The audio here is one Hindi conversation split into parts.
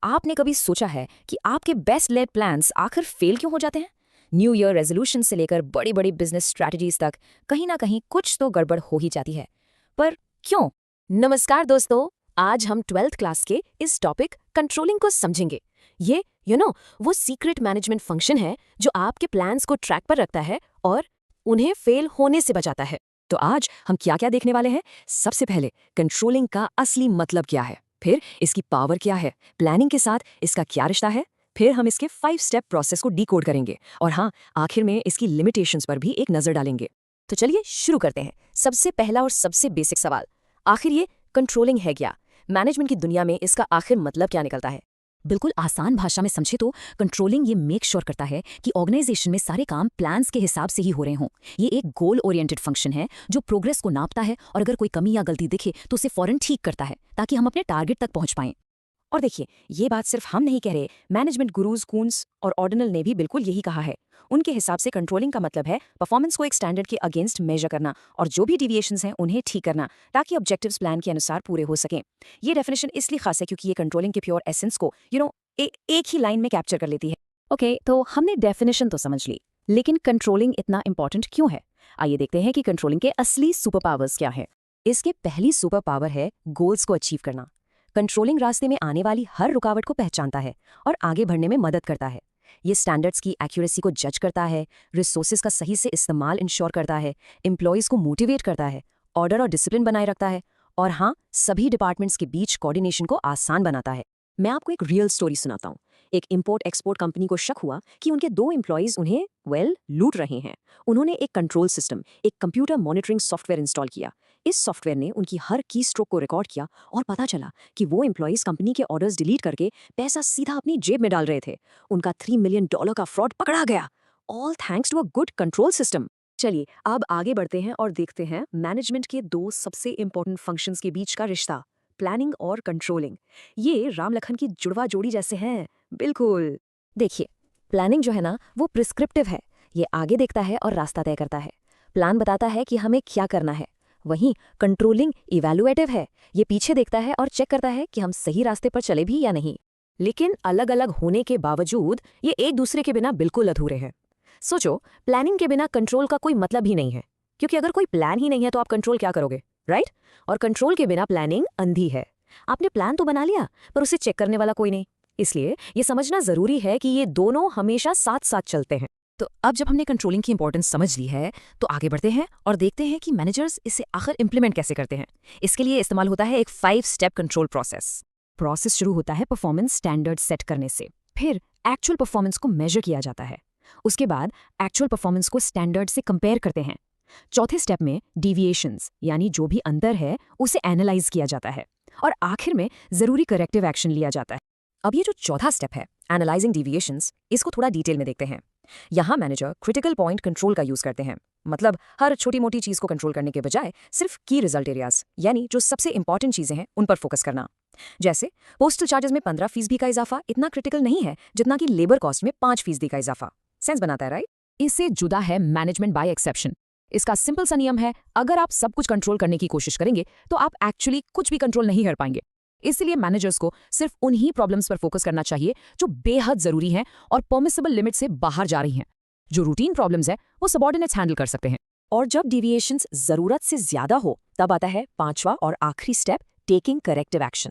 आपने कभी सोचा है कि आपके बेस्ट लेड प्लान्स आखिर फेल क्यों हो जाते हैं? न्यू ईयर रेजोल्यूशन से लेकर बड़ी बड़ी बिजनेस स्ट्रैटेजीज तक कहीं ना कहीं कुछ तो गड़बड़ हो ही जाती है। पर क्यों? नमस्कार दोस्तों, आज हम 12th क्लास के इस टॉपिक कंट्रोलिंग को समझेंगे। ये वो सीक्रेट मैनेजमेंट फंक्शन है जो आपके प्लान्स को ट्रैक पर रखता है और उन्हें फेल होने से बचाता है। तो आज हम क्या क्या देखने वाले हैं? सबसे पहले कंट्रोलिंग का असली मतलब क्या है, फिर इसकी पावर क्या है, प्लानिंग के साथ इसका क्या रिश्ता है, फिर हम इसके 5 स्टेप प्रोसेस को डिकोड करेंगे और हाँ, आखिर में इसकी लिमिटेशंस पर भी एक नजर डालेंगे। तो चलिए शुरू करते हैं। सबसे पहला और सबसे बेसिक सवाल, आखिर ये कंट्रोलिंग है क्या? मैनेजमेंट की दुनिया में इसका आखिर मतलब क्या निकलता है? बिल्कुल आसान भाषा में समझे तो कंट्रोलिंग ये मेक श्योर करता है कि ऑर्गेनाइजेशन में सारे काम प्लान्स के हिसाब से ही हो रहे हों। ये एक गोल ओरिएंटेड फंक्शन है जो प्रोग्रेस को नापता है और अगर कोई कमी या गलती दिखे तो उसे फौरन ठीक करता है ताकि हम अपने टारगेट तक पहुंच पाएं। और देखिए, ये बात सिर्फ हम नहीं कह रहे, मैनेजमेंट गुरुज कून्स और ऑर्डिनल ने भी बिल्कुल यही कहा है। उनके हिसाब से कंट्रोलिंग का मतलब है परफॉर्मेंस को एक स्टैंडर्ड के अगेंस्ट मेजर करना और जो भी डिविएशंस हैं उन्हें ठीक करना ताकि ऑब्जेक्टिव्स प्लान के अनुसार पूरे हो सकें। ये डेफिनेशन इसलिए खास है क्योंकि ये कंट्रोलिंग के प्योर एसेंस को एक ही लाइन में कैप्चर कर लेती है। ओके, तो हमने डेफिनेशन तो समझ ली, लेकिन कंट्रोलिंग इतना इंपॉर्टेंट क्यों है? आइए देखते हैं कि कंट्रोलिंग के असली सुपर पावर्स क्या है। इसके पहली सुपर पावर है गोल्स को अचीव करना। कंट्रोलिंग रास्ते में आने वाली हर रुकावट को पहचानता है और आगे बढ़ने में मदद करता है। ये स्टैंडर्ड्स की एक्यूरेसी को जज करता है, रिसोर्सेज का सही से इस्तेमाल इंश्योर करता है, एम्प्लॉयज को मोटिवेट करता है, ऑर्डर और डिसिप्लिन बनाए रखता है और हाँ, सभी डिपार्टमेंट्स के बीच कोऑर्डिनेशन को आसान बनाता है। मैं आपको एक रियल स्टोरी सुनाता हूँ। एक इंपोर्ट एक्सपोर्ट कंपनी को शक हुआ कि उनके 2 एम्प्लॉयज उन्हें लूट रहे हैं। उन्होंने एक कंट्रोल सिस्टम, एक कंप्यूटर मॉनिटरिंग सॉफ्टवेयर इंस्टॉल किया। इस सॉफ्टवेयर ने उनकी हर की स्ट्रोक को रिकॉर्ड किया और पता चला कि वो एम्प्लॉयज कंपनी के ऑर्डर्स डिलीट करके पैसा सीधा अपनी जेब में डाल रहे थे। उनका $3 मिलियन का फ्रॉड पकड़ा गया, all thanks to a good control system. चलिए अब आगे बढ़ते हैं और देखते हैं मैनेजमेंट के 2 सबसे इंपॉर्टेंट फंक्शंस के बीच का रिश्ता, प्लानिंग और कंट्रोलिंग। ये राम लखन की जुड़वा जोड़ी जैसे हैं। बिल्कुल। देखिए, प्लानिंग जो है ना, वो प्रिस्क्रिप्टिव है। ये आगे देखता है और रास्ता तय करता है। प्लान बताता है कि हमें क्या करना है। वहीं कंट्रोलिंग इवैल्यूएटिव है। ये पीछे देखता है और चेक करता है कि हम सही रास्ते पर चले भी या नहीं। लेकिन अलग अलग होने के बावजूद ये एक दूसरे के बिना बिल्कुल अधूरे हैं। सोचो, प्लानिंग के बिना कंट्रोल का कोई मतलब ही नहीं है, क्योंकि अगर कोई प्लान ही नहीं है तो आप कंट्रोल क्या करोगे, राइट? और कंट्रोल के बिना प्लानिंग अंधी है। आपने प्लान तो बना लिया पर उसे चेक करने वाला कोई नहीं। इसलिए ये समझना जरूरी है कि ये दोनों हमेशा साथ साथ चलते हैं। तो अब जब हमने कंट्रोलिंग की इंपॉर्टेंस समझ ली है तो आगे बढ़ते हैं और देखते हैं कि मैनेजर्स इसे आखिर इंप्लीमेंट कैसे करते हैं। इसके लिए इस्तेमाल होता है एक 5 स्टेप कंट्रोल प्रोसेस शुरू होता है परफॉर्मेंस स्टैंडर्ड सेट करने से, फिर एक्चुअल परफॉर्मेंस को मेजर किया जाता है, उसके बाद एक्चुअल परफॉर्मेंस को स्टैंडर्ड से कंपेयर करते हैं, चौथे स्टेप में डिविएशंस यानी जो भी अंतर है उसे एनालाइज किया जाता है और आखिर में जरूरी करेक्टिव एक्शन लिया जाता है। अब ये जो चौथा स्टेप है, एनालाइजिंग डिविएशंस, इसको थोड़ा डिटेल में देखते हैं। यहाँ मैनेजर क्रिटिकल पॉइंट कंट्रोल का यूज करते हैं। मतलब हर छोटी मोटी चीज को कंट्रोल करने के बजाय सिर्फ की रिजल्ट एरियाज यानी जो सबसे इंपॉर्टेंट चीजें हैं उन पर फोकस करना। जैसे पोस्टल चार्जेस में 15% का इजाफा इतना क्रिटिकल नहीं है जितना कि लेबर कॉस्ट में 5% का इजाफा। सेंस बनाता है, राइट? इससे जुदा है मैनेजमेंट बाय एक्सेप्शन। इसका सिंपल सा नियम है, अगर आप सब कुछ कंट्रोल करने की कोशिश करेंगे तो आप एक्चुअली कुछ भी कंट्रोल नहीं कर पाएंगे। इसलिए मैनेजर्स को सिर्फ उन्हीं प्रॉब्लम्स पर फोकस करना चाहिए जो बेहद जरूरी हैं और परमिसिबल लिमिट से बाहर जा रही हैं। जो रूटीन प्रॉब्लम्स है वो सबऑर्डिनेट्स हैंडल कर सकते हैं। और जब डिविएशंस जरूरत से ज्यादा हो तब आता है 5वां और आखिरी स्टेप, टेकिंग करेक्टिव एक्शन।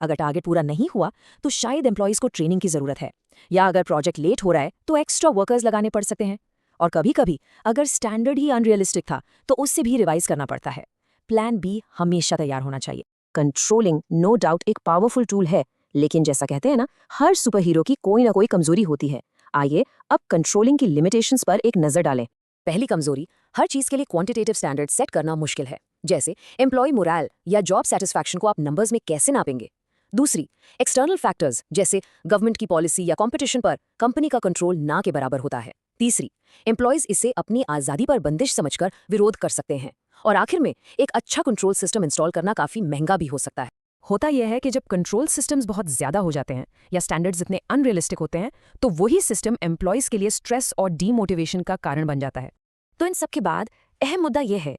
अगर टारगेट पूरा नहीं हुआ तो शायद एम्प्लॉयज को ट्रेनिंग की जरूरत है, या अगर प्रोजेक्ट लेट हो रहा है तो एक्स्ट्रा वर्कर्स लगाने पड़ सकते हैं, और कभी कभी अगर स्टैंडर्ड ही अनरियलिस्टिक था तो उससे भी रिवाइज करना पड़ता है। प्लान बी हमेशा तैयार होना चाहिए। कंट्रोलिंग नो डाउट एक पावरफुल टूल है, लेकिन जैसा कहते हैं ना, हर सुपर हीरो की कोई ना कोई कमजोरी होती है। आइए अब कंट्रोलिंग की लिमिटेशंस पर एक नजर डालें। पहली कमजोरी, हर चीज के लिए क्वांटिटेटिव स्टैंडर्ड सेट करना मुश्किल है। जैसे एम्प्लॉय मोरल या जॉब सेटिस्फैक्शन को आप नंबर्स में कैसे नापेंगे। दूसरी, एक्सटर्नल फैक्टर्स जैसे गवर्नमेंट की पॉलिसी या कंपटीशन पर कंपनी का कंट्रोल ना के बराबर होता है। तीसरी, एम्प्लॉयज इसे अपनी आजादी पर बंदिश समझकर विरोध कर सकते हैं। और आखिर में, एक अच्छा कंट्रोल सिस्टम इंस्टॉल करना काफी महंगा भी हो सकता है। होता यह है कि जब कंट्रोल सिस्टम्स बहुत ज्यादा हो जाते हैं या स्टैंडर्ड्स इतने अनरियलिस्टिक होते हैं तो वही सिस्टम एम्प्लॉयज के लिए स्ट्रेस और डीमोटिवेशन का कारण बन जाता है। तो इन सब के बाद अहम मुद्दा यह है,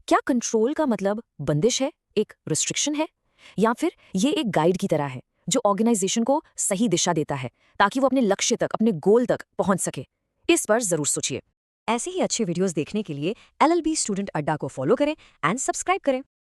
क्या कंट्रोल का मतलब बंदिश है, एक रिस्ट्रिक्शन है, या फिर ये एक गाइड की तरह है, जो ऑर्गेनाइजेशन को सही दिशा देता है ताकि वो अपने लक्ष्य तक, अपने गोल तक पहुंच सके। इस पर जरूर सोचिए। ऐसे ही अच्छे वीडियोस देखने के लिए LLB स्टूडेंट अड्डा को फॉलो करें एंड सब्सक्राइब करें।